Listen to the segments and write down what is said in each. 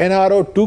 NRO 2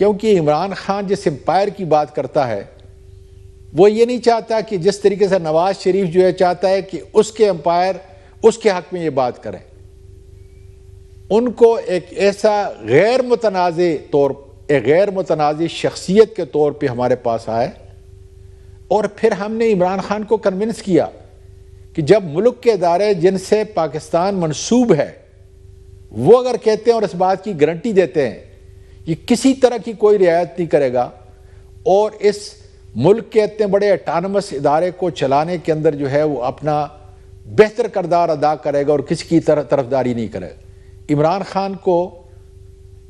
کیونکہ عمران خان جس umpire کی بات کرتا ہے وہ یہ نہیں چاہتا کہ جس طریقے سے نواز شریف جو ہے چاہتا ہے کہ اس کے امپائر اس کے حق میں یہ بات کریں. ان کو ایک ایسا غیر متنازع شخصیت کے طور پہ ہمارے پاس آئے اور پھر ہم نے عمران خان کو کنونس کیا کہ جب ملک کے ادارے جن سے پاکستان منسوب ہے وہ اگر کہتے ہیں اور اس بات کی گارنٹی دیتے ہیں کہ کسی طرح کی کوئی رعایت نہیں کرے گا اور اس ملک کے اتنے بڑے اٹانومس ادارے کو چلانے کے اندر جو ہے وہ اپنا بہتر کردار ادا کرے گا اور کسی کی طرفداری نہیں کرے گا. عمران خان کو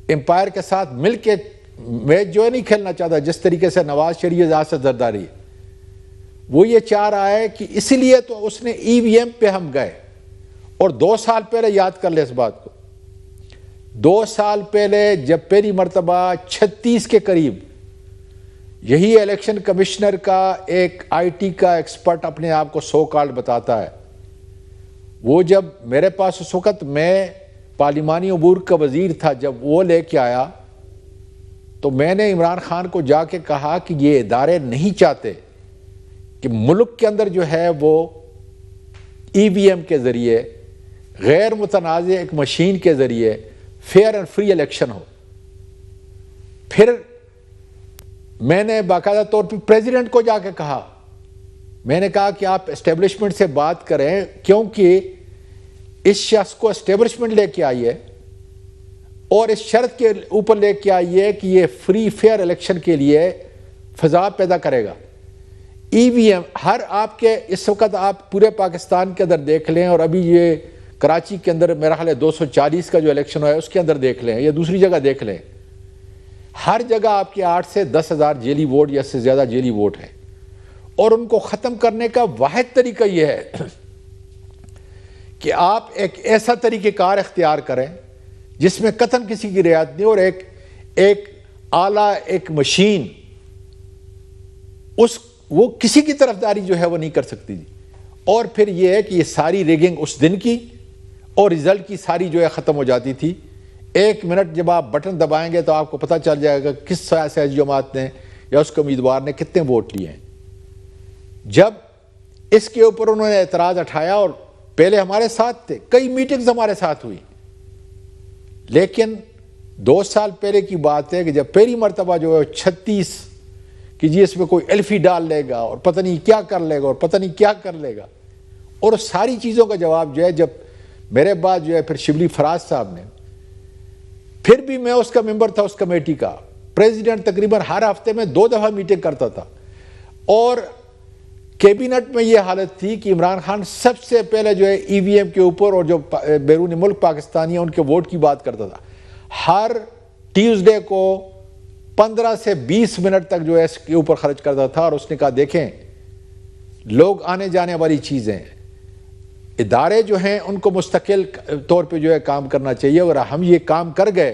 امپائر کے ساتھ مل کے میچ جو ہے نہیں کھیلنا چاہتا جس طریقے سے نواز شریف سے زرداری ہے. وہ یہ چاہ رہا ہے کہ اس لیے تو اس نے ای وی ایم پہ ہم گئے اور 2 سال پہلے یاد کر لیں اس بات کو. 2 سال پہلے جب پہلی مرتبہ 36 کے قریب یہی الیکشن کمشنر کا ایک آئی ٹی کا ایکسپرٹ اپنے آپ کو سو کالڈ بتاتا ہے, وہ جب میرے پاس اس وقت میں پارلیمانی امور کا وزیر تھا, جب وہ لے کے آیا تو میں نے عمران خان کو جا کے کہا کہ یہ ادارے نہیں چاہتے کہ ملک کے اندر جو ہے وہ ای وی ایم کے ذریعے غیر متنازع ایک مشین کے ذریعے فیئر اینڈ فری الیکشن ہو. پھر میں نے باقاعدہ طور پہ پریزیڈنٹ کو جا کے کہا, میں نے کہا کہ آپ اسٹیبلشمنٹ سے بات کریں کیونکہ اس شخص کو اسٹیبلشمنٹ لے کے آئیے اور اس شرط کے اوپر لے کے آئیے کہ یہ فری فیئر الیکشن کے لیے فضا پیدا کرے گا. ای وی ایم ہر آپ کے اس وقت آپ پورے پاکستان کے اندر دیکھ لیں اور ابھی یہ کراچی کے اندر میرا خیال ہے 240 کا جو الیکشن ہوا ہے اس کے اندر دیکھ لیں یا دوسری جگہ دیکھ لیں, ہر جگہ آپ کے 8 سے 10 ہزار جیلی ووٹ یا اس سے زیادہ جیلی ووٹ ہیں. اور ان کو ختم کرنے کا واحد طریقہ یہ ہے کہ آپ ایک ایسا طریقہ کار اختیار کریں جس میں قطعاً کسی کی رعایت نہیں اور ایک آلہ ایک مشین وہ کسی کی طرفداری جو ہے وہ نہیں کر سکتی جی. اور پھر یہ ہے کہ یہ ساری ریگنگ اس دن کی اور رزلٹ کی ساری جو ہے ختم ہو جاتی تھی. 1 منٹ جب آپ بٹن دبائیں گے تو آپ کو پتہ چل جائے گا کس سیاسی جماعت نے یا اس کے امیدوار نے کتنے ووٹ لیے ہیں. جب اس کے اوپر انہوں نے اعتراض اٹھایا اور پہلے ہمارے ساتھ تھے, کئی میٹنگز ہمارے ساتھ ہوئی, لیکن 2 سال پہلے کی بات ہے کہ جب پہلی مرتبہ جو ہے 36 کہ جی اس میں کوئی ایلفی ڈال لے گا اور پتہ نہیں کیا کر لے گا اور پتہ نہیں کیا کر لے گا, اور ساری چیزوں کا جواب جو ہے جب میرے بعد جو ہے پھر شبلی فراز صاحب نے, پھر بھی میں اس کا ممبر تھا اس کمیٹی کا, پریزیڈنٹ تقریباً ہر ہفتے میں 2 دفعہ میٹنگ کرتا تھا اور کیبینٹ میں یہ حالت تھی کہ عمران خان سب سے پہلے جو ہے ای وی ایم کے اوپر اور جو بیرون ملک پاکستانی ہیں ان کے ووٹ کی بات کرتا تھا. ہر ٹیوزڈے کو 15 سے 20 منٹ تک جو ہے اس کے اوپر خرچ کرتا تھا اور اس نے کہا دیکھیں لوگ آنے جانے والی چیزیں, ادارے جو ہیں ان کو مستقل طور پہ جو ہے کام کرنا چاہیے. اگر ہم یہ کام کر گئے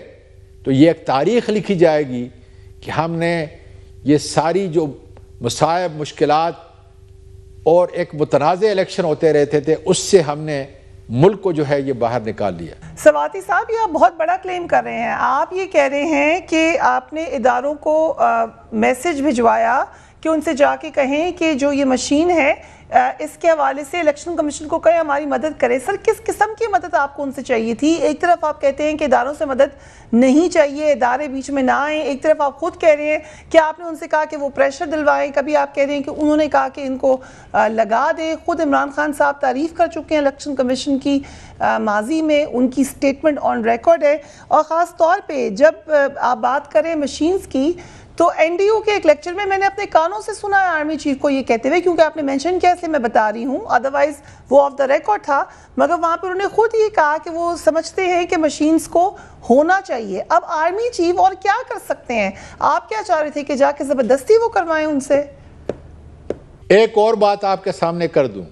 تو یہ ایک تاریخ لکھی جائے گی کہ ہم نے یہ ساری جو مصائب مشکلات اور ایک متنازع الیکشن ہوتے رہتے تھے اس سے ہم نے ملک کو جو ہے یہ باہر نکال لیا. سواتی صاحب یہ آپ بہت بڑا کلیم کر رہے ہیں. آپ یہ کہہ رہے ہیں کہ آپ نے اداروں کو میسج بھجوایا کہ ان سے جا کے کہیں کہ جو یہ مشین ہے اس کے حوالے سے الیکشن کمیشن کو کہیں ہماری مدد کرے. سر کس قسم کی مدد آپ کو ان سے چاہیے تھی؟ ایک طرف آپ کہتے ہیں کہ اداروں سے مدد نہیں چاہیے, ادارے بیچ میں نہ آئیں, ایک طرف آپ خود کہہ رہے ہیں کہ آپ نے ان سے کہا کہ وہ پریشر دلوائیں, کبھی آپ کہہ رہے ہیں کہ انہوں نے کہا کہ ان کو لگا دیں. خود عمران خان صاحب تعریف کر چکے ہیں الیکشن کمیشن کی, ماضی میں ان کی سٹیٹمنٹ آن ریکارڈ ہے. اور خاص طور پہ جب آپ بات کریں مشینز کی تو این ڈی یو کے ایک لیکچر میں میں نے اپنے کانوں سے سنا ہے آرمی چیف کو یہ کہتے ہوئے, کیونکہ آپ نے مینشن کیا اس لیے میں بتا رہی ہوں, ادروائز وہ آف دا ریکارڈ تھا, مگر وہاں پر انہوں نے خود یہ کہا کہ وہ سمجھتے ہیں کہ مشینز کو ہونا چاہیے. اب آرمی چیف اور کیا کر سکتے ہیں؟ آپ کیا چاہ رہے تھے کہ جا کے زبردستی وہ کروائیں ان سے؟ ایک اور بات آپ کے سامنے کر دوں,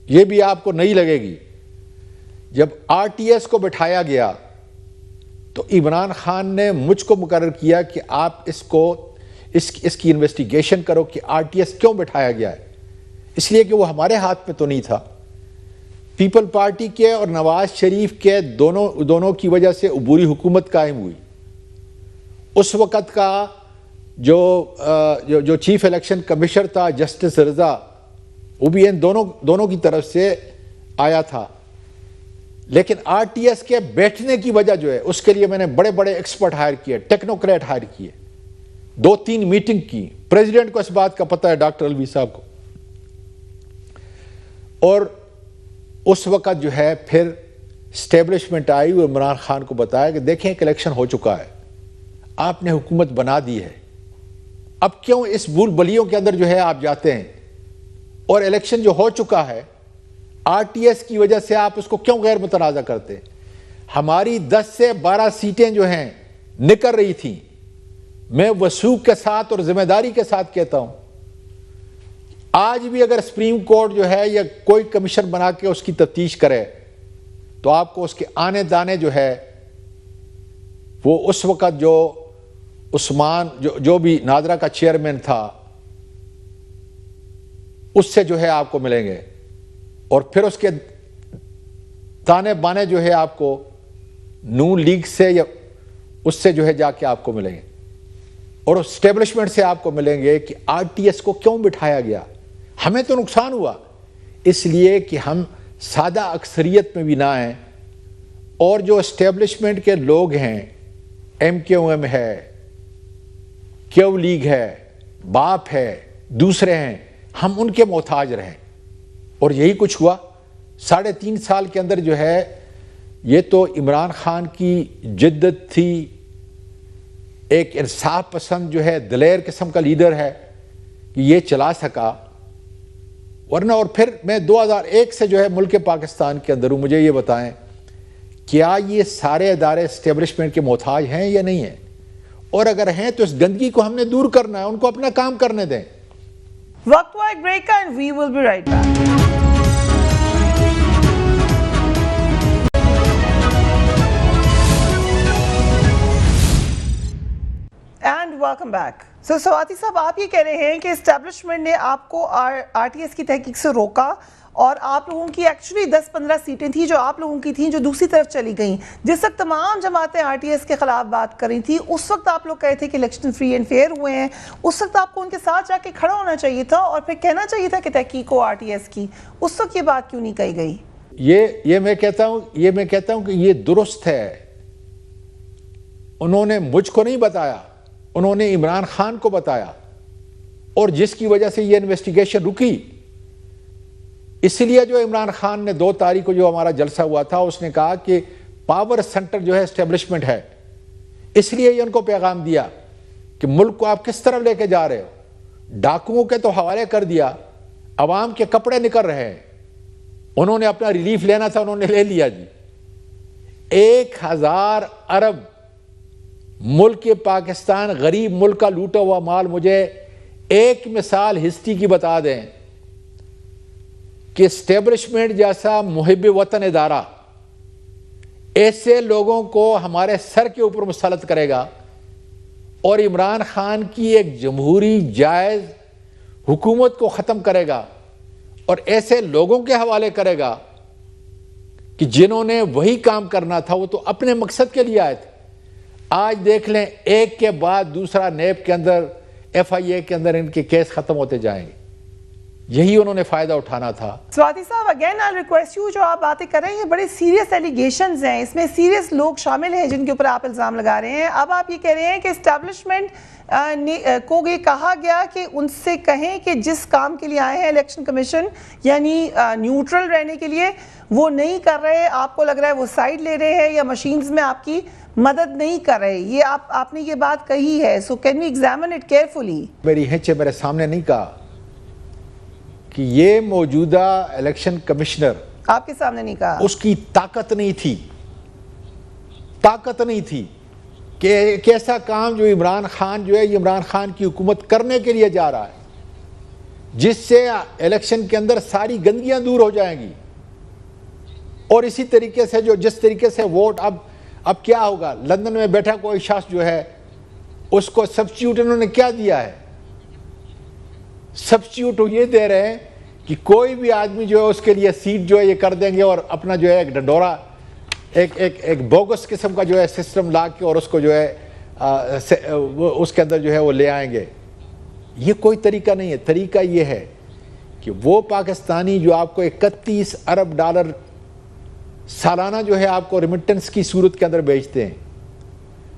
یہ بھی آپ کو نہیں لگے گی. جب آر ٹی ایس کو بٹھایا گیا تو عمران خان نے مجھ کو مقرر کیا کہ آپ اس کی انویسٹیگیشن کرو کہ آر ٹی ایس کیوں بٹھایا گیا ہے. اس لیے کہ وہ ہمارے ہاتھ میں تو نہیں تھا, پیپل پارٹی کے اور نواز شریف کے دونوں کی وجہ سے عبوری حکومت قائم ہوئی اس وقت کا جو چیف الیکشن کمشنر تھا جسٹس رضا، وہ بھی ان دونوں کی طرف سے آیا تھا، لیکن آر ٹی ایس کے بیٹھنے کی وجہ جو ہے اس کے لیے میں نے بڑے بڑے ایکسپرٹ ہائر کیے، ٹیکنوکریٹ ہائر کیے، 2-3 میٹنگ کی، پریزیڈنٹ کو اس بات کا پتہ ہے، ڈاکٹر الوی صاحب کو، اور اس وقت جو ہے پھر اسٹیبلشمنٹ آئی اور عمران خان کو بتایا کہ دیکھیں ایک الیکشن ہو چکا ہے، آپ نے حکومت بنا دی ہے، اب کیوں اس بھول بلیوں کے اندر جو ہے آپ جاتے ہیں، اور الیکشن جو ہو چکا ہے آر ٹی ایس کی وجہ سے آپ اس کو کیوں غیر متنازع کرتے؟ ہماری 10 سے 12 سیٹیں جو ہیں نکل رہی تھیں، میں وثوق کے ساتھ اور ذمہ داری کے ساتھ کہتا ہوں، آج بھی اگر سپریم کورٹ جو ہے یا کوئی کمیشن بنا کے اس کی تفتیش کرے تو آپ کو اس کے آنے دانے جو ہے وہ اس وقت جو عثمان جو بھی نادرا کا چیئرمین تھا اس سے جو ہے آپ کو ملیں گے، اور پھر اس کے تانے بانے جو ہے آپ کو نون لیگ سے یا اس سے جو ہے جا کے آپ کو ملیں گے، اور اسٹیبلشمنٹ سے آپ کو ملیں گے کہ آر ٹی ایس کو کیوں بٹھایا گیا۔ ہمیں تو نقصان ہوا اس لیے کہ ہم سادہ اکثریت میں بھی نہ آئیں، اور جو اسٹیبلشمنٹ کے لوگ ہیں، ایم کیو ایم ہے، کیو لیگ ہے، باپ ہے، دوسرے ہیں، ہم ان کے محتاج رہیں، اور یہی کچھ ہوا۔ 3.5 سال کے اندر جو ہے یہ تو عمران خان کی جدت تھی، ایک انصاف پسند جو ہے دلیر قسم کا لیڈر ہے کہ یہ چلا سکا، ورنہ اور پھر میں 2001 سے جو ہے ملک پاکستان کے اندر ہوں، مجھے یہ بتائیں کیا یہ سارے ادارے اسٹیبلشمنٹ کے محتاج ہیں یا نہیں ہیں، اور اگر ہیں تو اس گندگی کو ہم نے دور کرنا ہے، ان کو اپنا کام کرنے دیں۔ وقت ہوا ایک بریک کا and we will be right back. And welcome back. Swati صاحب، آپ یہ کہہ رہے ہیں کہ اسٹیبلشمنٹ نے آپ کو آر ٹی ایس کی تحقیق سے روکا، اور آپ لوگوں کی ایکچولی 10-15 سیٹیں تھیں جو آپ لوگوں کی تھیں جو دوسری طرف چلی گئیں، جس وقت تمام جماعتیں آر ٹی ایس کے خلاف بات کر رہی تھیں، اس وقت آپ لوگ کہے تھے کہ الیکشن فری اینڈ فیئر ہوئے ہیں، اس وقت آپ کو ان کے ساتھ جا کے کھڑا ہونا چاہیے تھا اور پھر کہنا چاہیے تھا کہ تحقیق ہو آر ٹی ایس کی، اس وقت یہ بات کیوں نہیں کہی گئی؟ یہ میں کہتا ہوں کہ یہ درست ہے، انہوں نے مجھ کو نہیں بتایا، انہوں نے عمران خان کو بتایا، اور جس کی وجہ سے یہ انویسٹیگیشن رکی، اس لیے جو عمران خان نے 2 تاریخ کو جو ہمارا جلسہ ہوا تھا اس نے کہا کہ پاور سینٹر جو ہے اسٹیبلشمنٹ ہے، اس لیے یہ ان کو پیغام دیا کہ ملک کو آپ کس طرف لے کے جا رہے ہو، ڈاکوؤں کے تو حوالے کر دیا، عوام کے کپڑے نکل رہے ہیں، انہوں نے اپنا ریلیف لینا تھا، انہوں نے لے لیا جی۔ 1000 ارب ملک پاکستان غریب ملک کا لوٹا ہوا مال، مجھے ایک مثال ہسٹری کی بتا دیں کہ اسٹیبلشمنٹ جیسا محب وطن ادارہ ایسے لوگوں کو ہمارے سر کے اوپر مسلط کرے گا اور عمران خان کی ایک جمہوری جائز حکومت کو ختم کرے گا، اور ایسے لوگوں کے حوالے کرے گا کہ جنہوں نے وہی کام کرنا تھا، وہ تو اپنے مقصد کے لیے آئے تھے۔ آج دیکھ لیں ایک کے بعد دوسرا نیب کے اندر، ایف آئی اے کے اندر ان کے کیس ختم ہوتے جائیں گے، یہی انہوں نے فائدہ اٹھانا تھا۔ سواتی صاحب، اگین آئی ریکویسٹ یو، جو آپ باتیں کر رہے ہیں یہ بڑے سیریس ایلیگیشنز ہیں، اس میں سیریس لوگ شامل ہیں جن کے اوپر آپ الزام لگا رہے ہیں۔ اب آپ یہ کہہ رہے ہیں کہ اسٹیبلشمنٹ کو یہ کہا گیا کہ ان سے کہیں کہ جس کام کے لیے آئے ہیں الیکشن کمیشن، یعنی نیوٹرل رہنے کے لیے، وہ نہیں کر رہے، آپ کو لگ رہا ہے وہ سائیڈ لے رہے ہیں یا مشینز میں آپ کی مدد نہیں کر رہے، یہ آپ نے یہ بات کہی ہے، so can we examine it carefully? میری ہنچے میرے سامنے نہیں کہا کہ یہ موجودہ الیکشن کمشنر، آپ کے سامنے نہیں کہا، اس کی طاقت نہیں تھی کہ ایک ایسا کام جو عمران خان جو ہے، یہ عمران خان کی حکومت کرنے کے لیے جا رہا ہے، جس سے الیکشن کے اندر ساری گندگیاں دور ہو جائیں گی، اور اسی طریقے سے جس طریقے سے ووٹ اب کیا ہوگا، لندن میں بیٹھا کوئی شخص جو ہے اس کو سبسٹیوٹ انہوں نے کیا دیا ہے، سبسٹیوٹ یہ دے رہے ہیں کہ کوئی بھی آدمی جو ہے اس کے لیے سیٹ جو ہے یہ کر دیں گے، اور اپنا جو ہے ایک ڈنڈورا ایک بوگس قسم کا جو ہے سسٹم لا کے اور اس کو جو ہے اس کے اندر جو ہے وہ لے آئیں گے. یہ کوئی طریقہ نہیں ہے. طریقہ یہ ہے کہ وہ پاکستانی جو آپ کو 31 ارب ڈالر سالانہ جو ہے آپ کو ریمیٹنس کی صورت کے اندر بیچتے ہیں,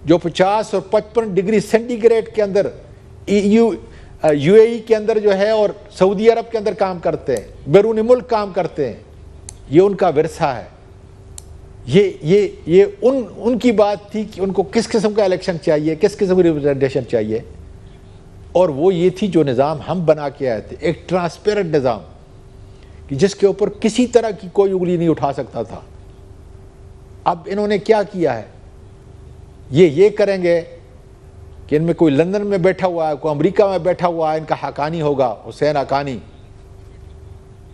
جو 50 اور 55 ڈگری سینٹی گریڈ کے اندر یو اے ای کے اندر جو ہے اور سعودی عرب کے اندر کام کرتے ہیں, بیرون ملک کام کرتے ہیں, یہ ان کا ورثہ ہے. یہ ان کی بات تھی کہ ان کو کس قسم کا الیکشن چاہیے, کس قسم کی ریپرزنٹیشن چاہیے, اور وہ یہ تھی جو نظام ہم بنا کے آئے تھے, ایک ٹرانسپیرنٹ نظام کہ جس کے اوپر کسی طرح کی کوئی انگلی نہیں اٹھا سکتا تھا. اب انہوں نے کیا کیا ہے, یہ کریں گے کہ ان میں کوئی لندن میں بیٹھا ہوا ہے, کوئی امریکہ میں بیٹھا ہوا ہے, ان کا حقانی ہوگا, حسین حقانی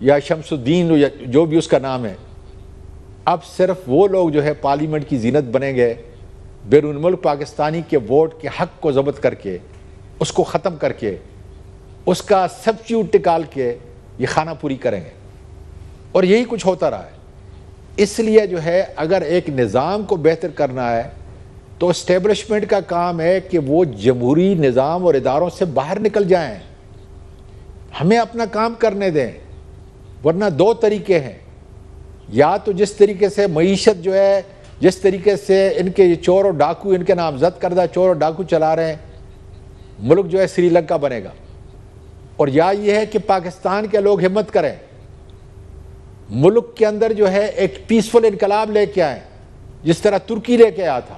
یا شمس الدین یا جو بھی اس کا نام ہے. اب صرف وہ لوگ جو ہے پارلیمنٹ کی زینت بنیں گے, بیرون ملک پاکستانی کے ووٹ کے حق کو ضبط کر کے, اس کو ختم کر کے, اس کا سبسٹیوٹ نکال کے یہ خانہ پوری کریں گے. اور یہی کچھ ہوتا رہا ہے. اس لیے جو ہے اگر ایک نظام کو بہتر کرنا ہے تو اسٹیبلشمنٹ کا کام ہے کہ وہ جمہوری نظام اور اداروں سے باہر نکل جائیں, ہمیں اپنا کام کرنے دیں. ورنہ دو طریقے ہیں, یا تو جس طریقے سے معیشت جو ہے, جس طریقے سے ان کے یہ چور اور ڈاکو, ان کے نامزد کردہ چور اور ڈاکو چلا رہے ہیں, ملک جو ہے سری لنکا بنے گا. اور یا یہ ہے کہ پاکستان کے لوگ ہمت کریں, ملک کے اندر جو ہے ایک پیسفل انقلاب لے کے آئیں جس طرح ترکی لے کے آیا تھا,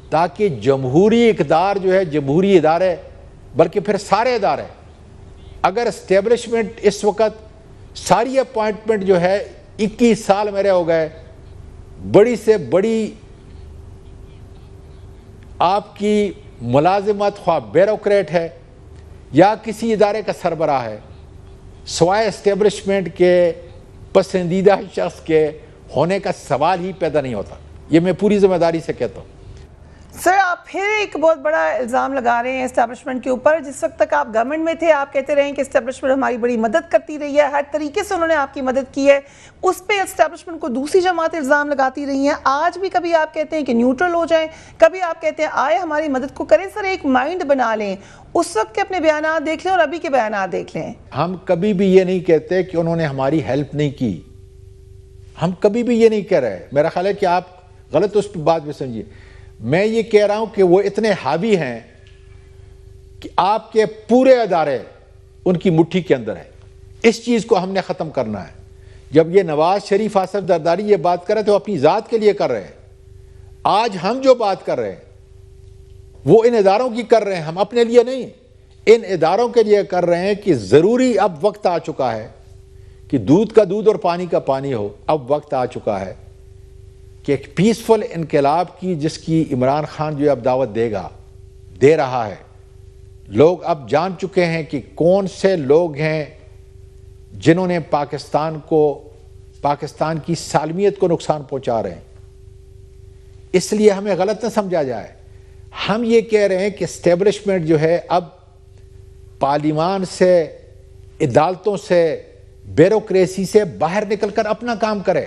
تاکہ جمہوری اقدار جو ہے, جمہوری ادارے, بلکہ پھر سارے ادارے, اگر اسٹیبلشمنٹ اس وقت ساری اپوائنٹمنٹ جو ہے 21 سال میرے ہو گئے, بڑی سے بڑی آپ کی ملازمت خواہ بیوروکریٹ ہے یا کسی ادارے کا سربراہ ہے, سوائے اسٹیبلشمنٹ کے پسندیدہ شخص کے ہونے کا سوال ہی پیدا نہیں ہوتا. یہ میں پوری ذمہ داری سے کہتا ہوں. سر آپ پھر ایک بہت بڑا الزام لگا رہے ہیں اسٹیبلشمنٹ کے اوپر. جس وقت تک آپ گورنمنٹ میں تھے آپ کہتے رہے کہ اسٹیبلشمنٹ ہماری بڑی مدد کرتی رہی ہے, ہر طریقے سے انہوں نے آپ کی مدد کی ہے. اس پہ اسٹیبلشمنٹ کو دوسری جماعتیں الزام لگاتی رہی ہیں. آج بھی کبھی آپ کہتے ہیں کہ نیوٹرل ہو جائیں, کبھی آپ کہتے ہیں آئے ہماری مدد کو کریں. سر ایک مائنڈ بنا لیں, اس وقت کے اپنے بیانات دیکھ لیں اور ابھی کے بیانات دیکھ لیں. ہم کبھی بھی یہ نہیں کہتے کہ انہوں نے ہماری ہیلپ نہیں کی, ہم کبھی بھی یہ نہیں کہہ رہے. میرا خیال ہے کہ آپ غلط اس بات میں سمجھیے. میں یہ کہہ رہا ہوں کہ وہ اتنے حاوی ہیں کہ آپ کے پورے ادارے ان کی مٹھی کے اندر ہیں. اس چیز کو ہم نے ختم کرنا ہے. جب یہ نواز شریف آصف زرداری یہ بات کر رہے تھے وہ اپنی ذات کے لیے کر رہے ہیں. آج ہم جو بات کر رہے ہیں وہ ان اداروں کی کر رہے ہیں, ہم اپنے لیے نہیں, ان اداروں کے لیے کر رہے ہیں کہ ضروری اب وقت آ چکا ہے کہ دودھ کا دودھ اور پانی کا پانی ہو. اب وقت آ چکا ہے کہ ایک پیسفل انقلاب کی, جس کی عمران خان جو اب دعوت دے رہا ہے. لوگ اب جان چکے ہیں کہ کون سے لوگ ہیں جنہوں نے پاکستان کی سالمیت کو نقصان پہنچا رہے ہیں. اس لیے ہمیں غلط نہ سمجھا جائے. ہم یہ کہہ رہے ہیں کہ اسٹیبلشمنٹ جو ہے اب پارلیمان سے, عدالتوں سے, بیوروکریسی سے باہر نکل کر اپنا کام کرے.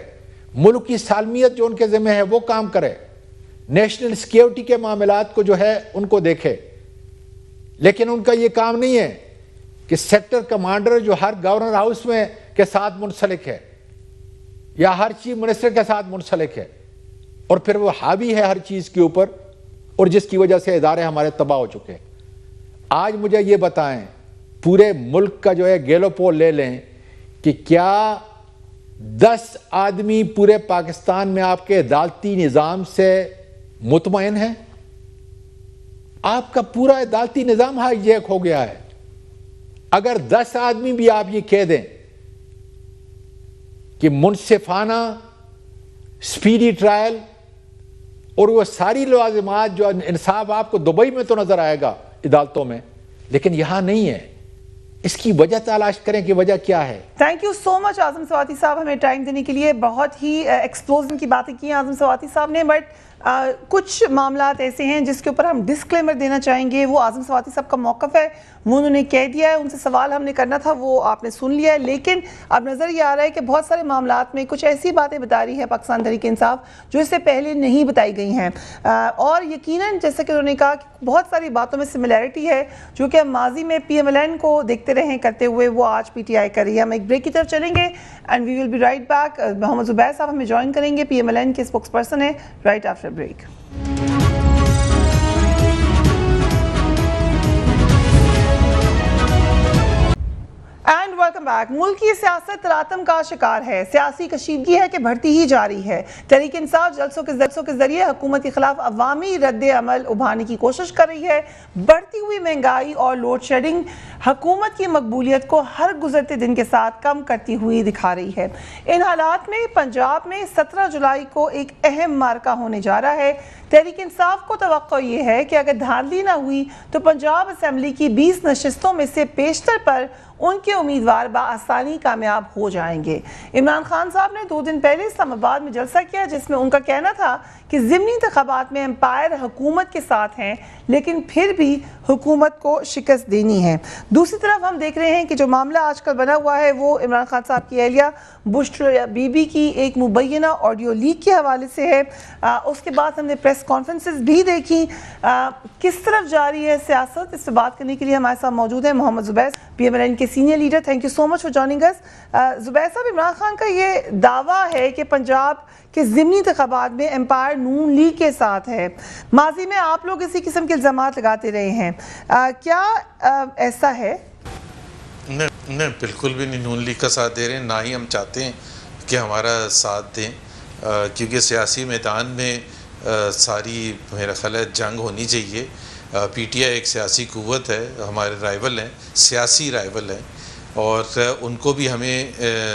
ملک کی سالمیت جو ان کے ذمہ ہے وہ کام کرے. نیشنل سیکیورٹی کے معاملات کو جو ہے ان کو دیکھے. لیکن ان کا یہ کام نہیں ہے کہ سیکٹر کمانڈر جو ہر گورنر ہاؤس میں کے ساتھ منسلک ہے یا ہر چیف منسٹر کے ساتھ منسلک ہے اور پھر وہ حاوی ہے ہر چیز کے اوپر, اور جس کی وجہ سے ادارے ہمارے تباہ ہو چکے. آج مجھے یہ بتائیں, پورے ملک کا جو ہے گیلو پول لے لیں کہ کیا 10 آدمی پورے پاکستان میں آپ کے عدالتی نظام سے مطمئن ہیں؟ آپ کا پورا عدالتی نظام ہائی جیک ہو گیا ہے. اگر 10 آدمی بھی آپ یہ کہہ دیں کہ منصفانہ سپیڈی ٹرائل اور وہ ساری لوازمات جو انصاف آپ کو دبئی میں تو نظر آئے گا عدالتوں میں, لیکن یہاں نہیں ہے. اس کی وجہ تلاش کریں کہ وجہ کیا ہے. تھینک یو سو مچ اعظم سواتی صاحب, ہمیں ٹائم دینے کے لیے. بہت ہی ایکسپلوژن کی باتیں کی ہیں اعظم سواتی صاحب نے, بٹ کچھ معاملات ایسے ہیں جس کے اوپر ہم ڈسکلیمر دینا چاہیں گے. وہ اعظم سواتی صاحب کا موقف ہے, وہ انہوں نے کہہ دیا ہے, ان سے سوال ہم نے کرنا تھا وہ آپ نے سن لیا ہے, لیکن اب نظر یہ آ رہا ہے کہ بہت سارے معاملات میں کچھ ایسی باتیں بتا رہی ہے پاکستان تحریک انصاف جو اس سے پہلے نہیں بتائی گئی ہیں, اور یقیناً جیسا کہ انہوں نے کہا کہ بہت ساری باتوں میں سملیرٹی ہے جو کہ ہم ماضی میں پی ایم ایل این کو دیکھتے رہے کرتے ہوئے, وہ آج پی ٹی آئی کر رہی ہے. ہم ایک بریک کی طرف چلیں گے and we will be right back. Muhammad Zubair صاحب ہمیں جوائن کریں گے, پی ایم ایل این کے اسپوکس پرسن ہیں, right after break. And welcome back. ملک کی سیاست تلاطم کا شکار ہے, سیاسی کشیدگی ہے کہ بڑھتی ہی جا رہی ہے. تحریک انصاف جلسوں کے ذریعے حکومت کے خلاف عوامی رد عمل ابھارنے کی کوشش کر رہی ہے. بڑھتی ہوئی مہنگائی اور لوڈ شیڈنگ حکومت کی مقبولیت کو ہر گزرتے دن کے ساتھ کم کرتی ہوئی دکھا رہی ہے. ان حالات میں پنجاب میں 17 جولائی کو ایک اہم معرکہ ہونے جا رہا ہے. تحریک انصاف کو توقع یہ ہے کہ اگر دھاندلی نہ ہوئی تو پنجاب اسمبلی کی 20 نشستوں میں سے بیشتر پر ان کے امیدوار بآسانی کامیاب ہو جائیں گے. عمران خان صاحب نے 2 دن پہلے اسلام آباد میں جلسہ کیا جس میں ان کا کہنا تھا کہ ضمنی انتخابات میں امپائر حکومت کے ساتھ ہیں لیکن پھر بھی حکومت کو شکست دینی ہے. دوسری طرف ہم دیکھ رہے ہیں کہ جو معاملہ آج کل بنا ہوا ہے وہ عمران خان صاحب کی اہلیہ بشرا بی بی کی ایک مبینہ آڈیو لیک کے حوالے سے ہے. اس کے بعد ہم نے پریس کانفرنسز بھی دیکھی. کس طرف جاری ہے سیاست, اس سے بات کرنے کے لیے ہمارے ساتھ موجود ہیں Muhammad Zubair, P M L N کے senior leader. Thank you so much for joining us. Zubair صاحب, عمران خان کا یہ دعویٰ ہے کہ پنجاب کے ضمنی انتخابات میں امپائر نون لیگ کے ساتھ ہے. ماضی میں آپ لوگ اسی قسم کے الزامات لگاتے رہے ہیں, کیا ایسا ہے؟ نہیں, بالکل بھی نہیں نون لیگ کا ساتھ دے رہے ہیں, نہ ہی ہم چاہتے ہیں کہ ہمارا ساتھ دیں, کیونکہ سیاسی میدان میں ساری میرا خیال ہے جنگ ہونی چاہیے. پی ٹی آئی ایک سیاسی قوت ہے, ہمارے رائیول ہیں, سیاسی رائیول ہیں, اور ان کو بھی ہمیں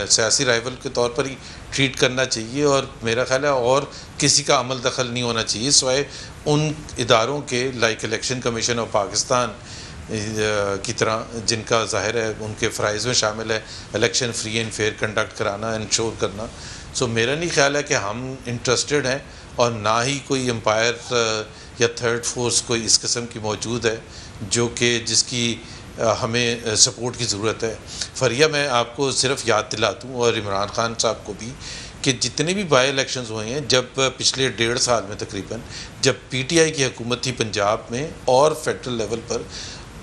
سیاسی رائیول کے طور پر ہی ٹریٹ کرنا چاہیے, اور میرا خیال ہے اور کسی کا عمل دخل نہیں ہونا چاہیے سوائے ان اداروں کے like election commission of Pakistan کی طرح, جن کا ظاہر ہے ان کے فرائض میں شامل ہے election free and fair conduct کرانا, انشور کرنا. سو میرا نہیں خیال ہے کہ ہم انٹرسٹڈ ہیں, اور نہ ہی کوئی امپائر یا تھرڈ فورس کوئی اس قسم کی موجود ہے جو کہ جس کی ہمیں سپورٹ کی ضرورت ہے. فریہ میں آپ کو صرف یاد دلا دوں, اور عمران خان صاحب کو بھی, کہ جتنے بھی بائی الیکشنز ہوئے ہیں جب پچھلے 1.5 سال میں تقریباً جب پی ٹی آئی کی حکومت تھی پنجاب میں اور فیڈرل لیول پر,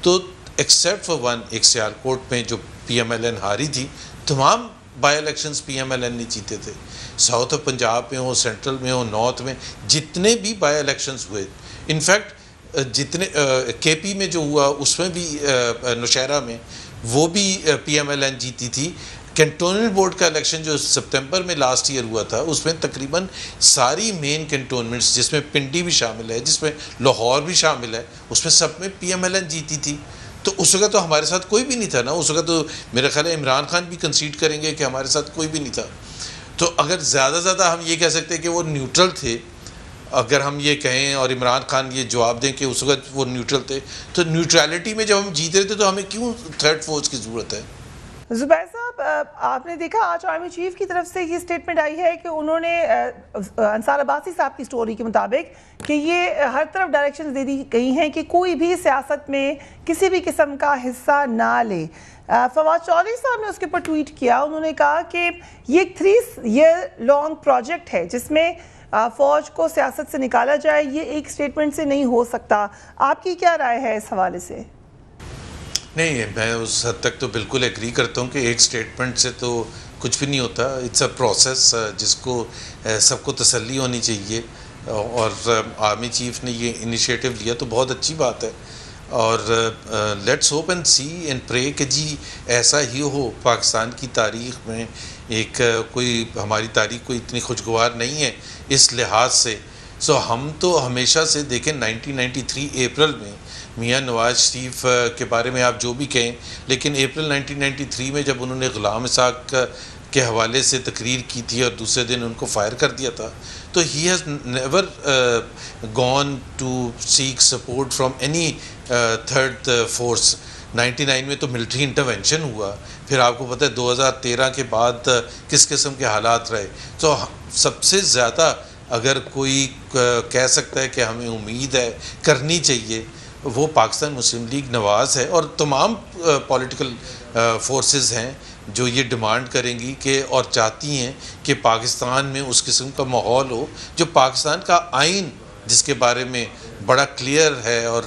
تو ایکسیپٹ فار ون, ایک سیالکوٹ میں جو پی ایم ایل این ہاری تھی, تمام by elections P M L N نہیں جیتے تھے. ساؤتھ آف پنجاب میں ہو, سینٹرل میں ہو, نارتھ میں, جتنے بھی بائی الیکشنز ہوئے, انفیکٹ جتنے کے پی میں جو ہوا اس میں بھی نوشہرہ میں وہ بھی پی ایم ایل این جیتی تھی. کینٹونمنٹ بورڈ کا الیکشن جو سپتمبر میں لاسٹ ایئر ہوا تھا, اس میں تقریباً ساری مین کینٹونمنٹس, جس میں پنڈی بھی شامل ہے, جس میں لاہور بھی شامل ہے, اس میں سب میں پی ایم ایل این جیتی تھی. تو اس وقت تو ہمارے ساتھ کوئی بھی نہیں تھا نا, اس وقت تو میرا خیال ہے عمران خان بھی کنسیڈ کریں گے کہ ہمارے ساتھ کوئی بھی نہیں تھا. تو اگر زیادہ ہم یہ کہہ سکتے ہیں کہ وہ نیوٹرل تھے, اگر ہم یہ کہیں اور عمران خان یہ جواب دیں کہ اس وقت وہ نیوٹرل تھے, تو نیوٹرلٹی میں جب ہم جیت رہے تھے تو ہمیں کیوں تھرڈ فورس کی ضرورت ہے؟ زبیر صاحب, آپ نے دیکھا آج آرمی چیف کی طرف سے یہ سٹیٹمنٹ آئی ہے کہ انہوں نے انصار عباسی صاحب کی سٹوری کے مطابق کہ یہ ہر طرف ڈائریکشنز دے دی گئی ہیں کہ کوئی بھی سیاست میں کسی بھی قسم کا حصہ نہ لے. فواد چودھری صاحب نے اس کے اوپر ٹویٹ کیا, انہوں نے کہا کہ یہ ایک 3 ایئر لانگ پروجیکٹ ہے جس میں فوج کو سیاست سے نکالا جائے, یہ ایک سٹیٹمنٹ سے نہیں ہو سکتا. آپ کی کیا رائے ہے اس حوالے سے؟ نہیں, میں اس حد تک تو بالکل ایگری کرتا ہوں کہ ایک سٹیٹمنٹ سے تو کچھ بھی نہیں ہوتا. اٹس اے پروسیس جس کو سب کو تسلی ہونی چاہیے, اور آرمی چیف نے یہ انیشیٹو لیا تو بہت اچھی بات ہے. اور let's hope and see and pray کہ جی ایسا ہی ہو. پاکستان کی تاریخ میں ایک کوئی ہماری تاریخ کوئی اتنی خوشگوار نہیں ہے اس لحاظ سے. سو ہم تو ہمیشہ سے دیکھیں 1993 اپریل میں میاں نواز شریف کے بارے میں آپ جو بھی کہیں, لیکن اپریل 1993 میں جب انہوں نے غلام اسحاق کے حوالے سے تقریر کی تھی اور دوسرے دن ان کو فائر کر دیا تھا, تو he has never gone to seek support from any third force. 99 میں تو ملٹری انٹرونشن ہوا, پھر آپ کو پتہ ہے 2013 کے بعد کس قسم کے حالات رہے. تو سب سے زیادہ اگر کوئی کہہ سکتا ہے کہ ہمیں امید ہے کرنی چاہیے, وہ پاکستان مسلم لیگ نواز ہے, اور تمام پولیٹیکل فورسز ہیں جو یہ ڈیمانڈ کریں گی کہ اور چاہتی ہیں کہ پاکستان میں اس قسم کا ماحول ہو جو پاکستان کا آئین جس کے بارے میں بڑا کلیئر ہے اور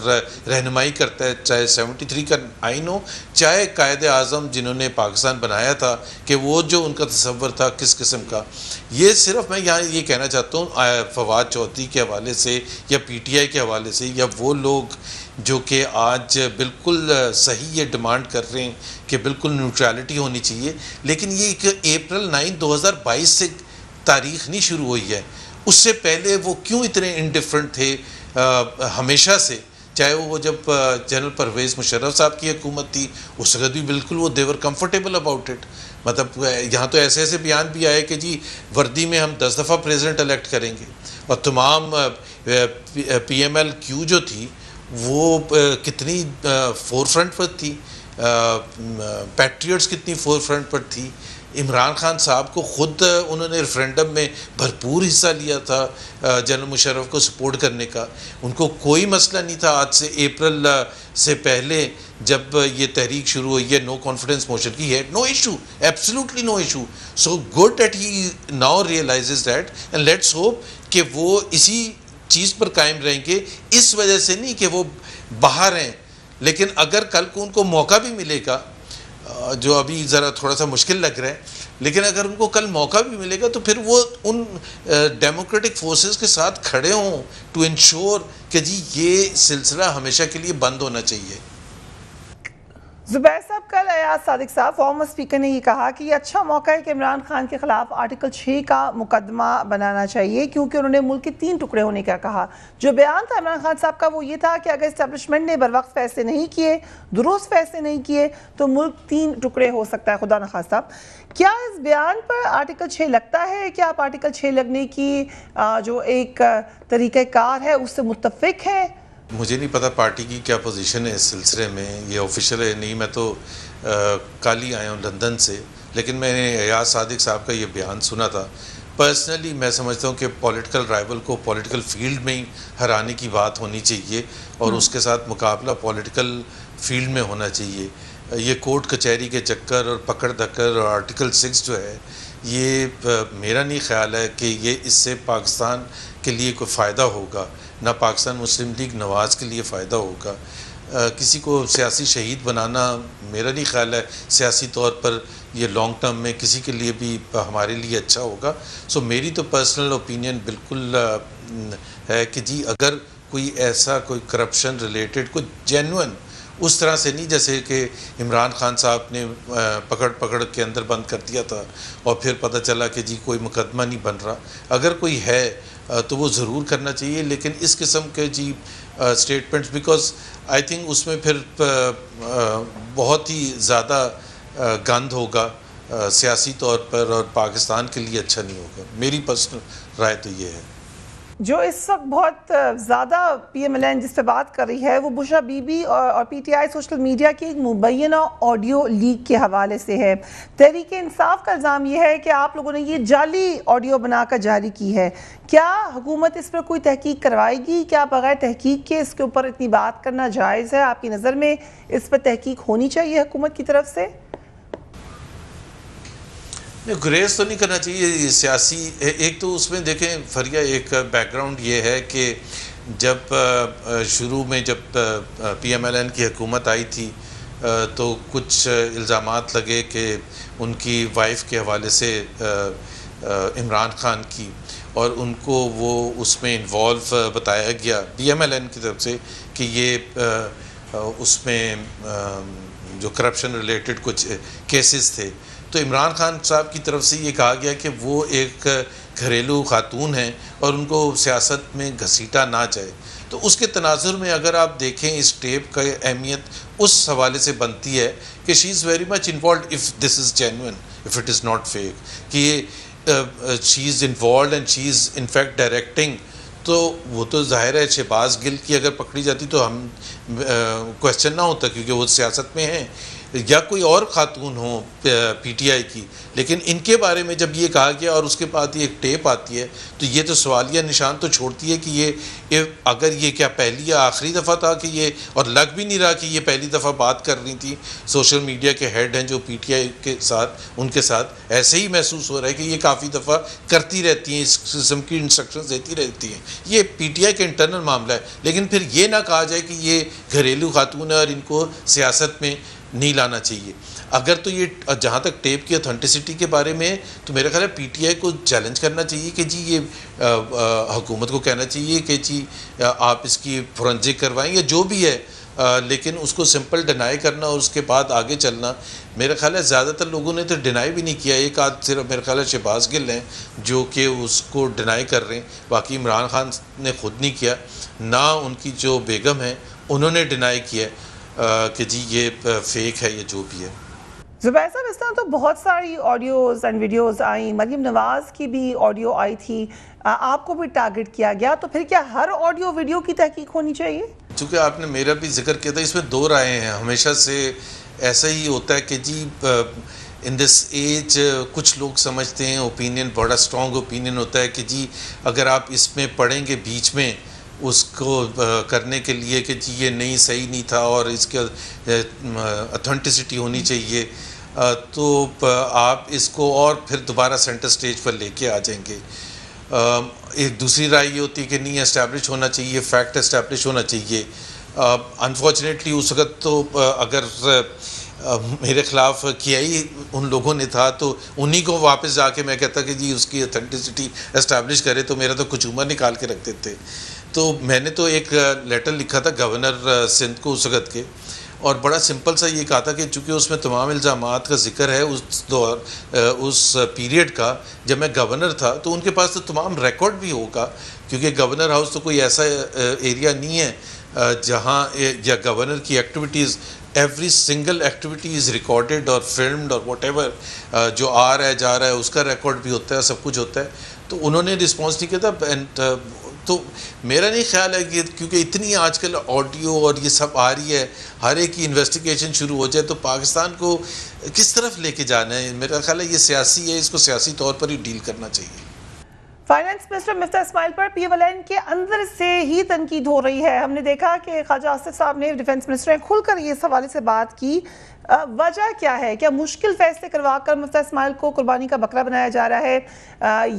رہنمائی کرتا ہے, چاہے 73 کا آئین ہو, چاہے قائد اعظم جنہوں نے پاکستان بنایا تھا کہ وہ جو ان کا تصور تھا کس قسم کا. یہ صرف میں یہاں یہ کہنا چاہتا ہوں فواد چودھری کے حوالے سے یا پی ٹی آئی کے حوالے سے, یا وہ لوگ جو کہ آج بالکل صحیح یہ ڈیمانڈ کر رہے ہیں کہ بالکل نیوٹرلٹی ہونی چاہیے, لیکن یہ ایک اپریل 9 2022 سے تاریخ نہیں شروع ہوئی ہے. اس سے پہلے وہ کیوں اتنے انڈیفرنٹ تھے ہمیشہ سے, چاہے وہ جب جنرل پرویز مشرف صاحب کی حکومت تھی اس وقت بھی بالکل وہ دیور کمفرٹیبل اباؤٹ اٹ. مطلب یہاں تو ایسے ایسے بیان بھی آئے کہ جی وردی میں ہم 10 دفعہ پریزیڈنٹ الیکٹ کریں گے, اور تمام پی ایم ایل کیو جو تھی وہ کتنی فور فرنٹ پر تھی, پیٹریٹس کتنی فور فرنٹ پر تھی. عمران خان صاحب کو خود انہوں نے ریفرینڈم میں بھرپور حصہ لیا تھا جنرل مشرف کو سپورٹ کرنے کا. ان کو کوئی مسئلہ نہیں تھا آج سے اپریل سے پہلے جب یہ تحریک شروع ہوئی ہے نو کانفیڈنس موشن کی, ہے no issue, absolutely no issue. So good that he now realises that, and let's hope کہ وہ اسی چیز پر قائم رہیں گے. اس وجہ سے نہیں کہ وہ باہر ہیں, لیکن اگر کل کو ان کو موقع بھی ملے گا, جو ابھی ذرا تھوڑا سا مشکل لگ رہا ہے, لیکن اگر ان کو کل موقع بھی ملے گا تو پھر وہ ان ڈیموکریٹک فورسز کے ساتھ کھڑے ہوں ٹو انشور کہ جی یہ سلسلہ ہمیشہ کے لیے بند ہونا چاہیے. زبیر صاحب, کل ایاز صادق صاحب فارمر اسپیکر نے یہ کہا کہ یہ اچھا موقع ہے کہ عمران خان کے خلاف آرٹیکل 6 کا مقدمہ بنانا چاہیے, کیونکہ انہوں نے ملک کے 3 ٹکڑے ہونے کا کہا. جو بیان تھا عمران خان صاحب کا وہ یہ تھا کہ اگر اسٹیبلشمنٹ نے بر وقت فیصلے نہیں کیے, درست فیصلے نہیں کیے, تو ملک 3 ٹکڑے ہو سکتا ہے, خدا نخواستہ. کیا اس بیان پر آرٹیکل 6 لگتا ہے کہ آپ آرٹیکل 6 لگنے کی جو ایک طریقہ کار ہے اس سے متفق ہیں؟ مجھے نہیں پتہ پارٹی کی کیا پوزیشن ہے اس سلسلے میں, یہ آفیشیل ہے نہیں, میں تو کل ہی آیا ہوں لندن سے, لیکن میں نے ایاز صادق صاحب کا یہ بیان سنا تھا. پرسنلی میں سمجھتا ہوں کہ پولیٹیکل رائیول کو پولیٹیکل فیلڈ میں ہی ہرانے کی بات ہونی چاہیے, اور اس کے ساتھ مقابلہ پولیٹیکل فیلڈ میں ہونا چاہیے. یہ کورٹ کچہری کے چکر اور پکڑ دھکڑ اور آرٹیکل 6 جو ہے, یہ میرا نہیں خیال ہے کہ یہ اس سے پاکستان کے لیے کوئی فائدہ ہوگا, نہ پاکستان مسلم لیگ نواز کے لیے فائدہ ہوگا. کسی کو سیاسی شہید بنانا میرا نہیں خیال ہے سیاسی طور پر یہ لانگ ٹرم میں کسی کے لیے بھی ہمارے لیے اچھا ہوگا. سو میری تو پرسنل اوپینین بالکل ہے کہ جی اگر کوئی ایسا کوئی کرپشن ریلیٹڈ کوئی جینوئن اس طرح سے نہیں جیسے کہ عمران خان صاحب نے پکڑ کے اندر بند کر دیا تھا اور پھر پتہ چلا کہ جی کوئی مقدمہ نہیں بن رہا, اگر کوئی ہے تو وہ ضرور کرنا چاہیے. لیکن اس قسم کے جی اسٹیٹمنٹس, بیکاز آئی تھنک اس میں پھر بہت ہی زیادہ گند ہوگا سیاسی طور پر, اور پاکستان کے لیے اچھا نہیں ہوگا. میری پرسنل رائے تو یہ ہے. جو اس وقت بہت زیادہ پی ایم ایل این جس پہ بات کر رہی ہے وہ بشرا بی بی اور P T I social media کی ایک مبینہ آڈیو لیک کے حوالے سے ہے. تحریک انصاف کا الزام یہ ہے کہ آپ لوگوں نے یہ جعلی آڈیو بنا کر جاری کی ہے. کیا حکومت اس پر کوئی تحقیق کروائے گی؟ کیا بغیر تحقیق کے اس کے اوپر اتنی بات کرنا جائز ہے؟ آپ کی نظر میں اس پر تحقیق ہونی چاہیے حکومت کی طرف سے؟ نہیں, گریز تو نہیں کرنا چاہیے. یہ سیاسی ایک تو اس میں دیکھیں فریہ, ایک بیک گراؤنڈ یہ ہے کہ جب شروع میں جب پی ایم ایل این کی حکومت آئی تھی تو کچھ الزامات لگے کہ ان کی وائف کے حوالے سے عمران خان کی, اور ان کو وہ اس میں انوالو بتایا گیا پی ایم ایل این کی طرف سے کہ یہ اس میں جو کرپشن ریلیٹڈ کچھ کیسز تھے. تو عمران خان صاحب کی طرف سے یہ کہا گیا کہ وہ ایک گھریلو خاتون ہیں اور ان کو سیاست میں گھسیٹا نہ جائے. تو اس کے تناظر میں اگر آپ دیکھیں اس ٹیپ کا اہمیت اس حوالے سے بنتی ہے کہ she is very much involved if this is genuine, if it is not fake, کہ she is involved and she is in fact directing تو وہ تو ظاہر ہے شہباز گل کی اگر پکڑی جاتی تو ہم کویسچن نہ ہوتا کیونکہ وہ سیاست میں ہیں یا کوئی اور خاتون ہوں پی ٹی آئی کی، لیکن ان کے بارے میں جب یہ کہا گیا اور اس کے بعد یہ ایک ٹیپ آتی ہے تو یہ تو سوالیہ نشان تو چھوڑتی ہے کہ یہ اگر یہ کیا پہلی یا آخری دفعہ تھا کہ یہ، اور لگ بھی نہیں رہا کہ یہ پہلی دفعہ بات کر رہی تھی سوشل میڈیا کے ہیڈ ہیں جو پی ٹی آئی کے ساتھ، ان کے ساتھ ایسے ہی محسوس ہو رہا ہے کہ یہ کافی دفعہ کرتی رہتی ہیں، اس قسم کی انسٹرکشنز دیتی رہتی ہیں. یہ پی ٹی آئی کا انٹرنل معاملہ ہے، لیکن پھر یہ نہ کہا جائے کہ یہ گھریلو خاتون ہے اور ان کو سیاست میں نہیں لانا چاہیے. اگر تو یہ جہاں تک ٹیپ کی اتھینٹسٹی کے بارے میں تو میرا خیال ہے پی ٹی آئی کو چیلنج کرنا چاہیے کہ جی یہ حکومت کو کہنا چاہیے کہ جی آپ اس کی فورنزک کروائیں یا جو بھی ہے، لیکن اس کو سمپل ڈینائی کرنا اور اس کے بعد آگے چلنا، میرا خیال ہے زیادہ تر لوگوں نے تو ڈینائی بھی نہیں کیا. ایک آدھ صرف میرا خیال ہے شہباز گل ہیں جو کہ اس کو ڈینائی کر رہے ہیں، باقی عمران خان نے خود نہیں کیا، نہ ان کی جو بیگم ہیں انہوں نے ڈینائی کیا کہ جی یہ فیک ہے یا جو بھی ہے. زبیر صاحب اس طرح تو بہت ساری آڈیوز اینڈ ویڈیوز آئیں، مریم نواز کی بھی آڈیو آئی تھی، آپ کو بھی ٹارگٹ کیا گیا، تو پھر کیا ہر آڈیو ویڈیو کی تحقیق ہونی چاہیے؟ چونکہ آپ نے میرا بھی ذکر کیا تھا، اس میں دو رائے ہیں. ہمیشہ سے ایسا ہی ہوتا ہے کہ جی ان دس ایج کچھ لوگ سمجھتے ہیں اوپینین بڑا اسٹرانگ اوپینین ہوتا ہے کہ جی اگر آپ اس میں پڑھیں گے بیچ میں اس کو کرنے کے لیے کہ جی یہ نہیں صحیح نہیں تھا اور اس کے اتھینٹسٹی ہونی چاہیے، تو آپ اس کو اور پھر دوبارہ سینٹر سٹیج پر لے کے آ جائیں گے. ایک دوسری رائے یہ ہوتی ہے کہ نہیں اسٹیبلش ہونا چاہیے، فیکٹ اسٹیبلش ہونا چاہیے. انفارچونیٹلی اس وقت تو اگر میرے خلاف کیا ہی ان لوگوں نے تھا تو انہی کو واپس جا کے میں کہتا کہ جی اس کی اتھینٹسٹی اسٹیبلش کرے تو میرا تو کچھ عمر نکال کے رکھ دیتے. تو میں نے تو ایک لیٹر لکھا تھا گورنر سندھ کو اس وقت کے، اور بڑا سمپل سا یہ کہا تھا کہ چونکہ اس میں تمام الزامات کا ذکر ہے اس دور اس پیریڈ کا جب میں گورنر تھا، تو ان کے پاس تو تمام ریکارڈ بھی ہوگا کیونکہ گورنر ہاؤس تو کوئی ایسا ایریا نہیں ہے جہاں یا گورنر کی activities every single activity is recorded اور فلمڈ اور واٹ ایور، جو آ رہا ہے جا رہا ہے اس کا ریکارڈ بھی ہوتا ہے، سب کچھ ہوتا ہے. تو انہوں نے رسپانس نہیں کیا تھا. اینڈ تو میرا نہیں خیال ہے کہ کیونکہ اتنی آج کل آڈیو اور یہ سب آ رہی ہے، ہر ایک کی انویسٹیگیشن شروع ہو جائے تو پاکستان کو کس طرف لے کے جانا ہے. میرا خیال ہے یہ سیاسی ہے، اس کو سیاسی طور پر ہی ڈیل کرنا چاہیے. فائنانس منسٹر مفتاح اسماعیل پر پی ایل این کے اندر سے ہی تنقید ہو رہی ہے. ہم نے دیکھا کہ خواجہ آصف صاحب نے ڈیفنس منسٹر نے کھل کر اس حوالے سے بات کی. وجہ کیا ہے؟ کیا مشکل فیصلے کروا کر مفتاح اسماعیل کو قربانی کا بکرا بنایا جا رہا ہے،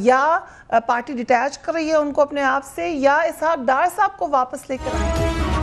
یا پارٹی ڈیٹیچ کر رہی ہے ان کو اپنے آپ سے، یا اسحاق ڈار صاحب کو واپس لے کر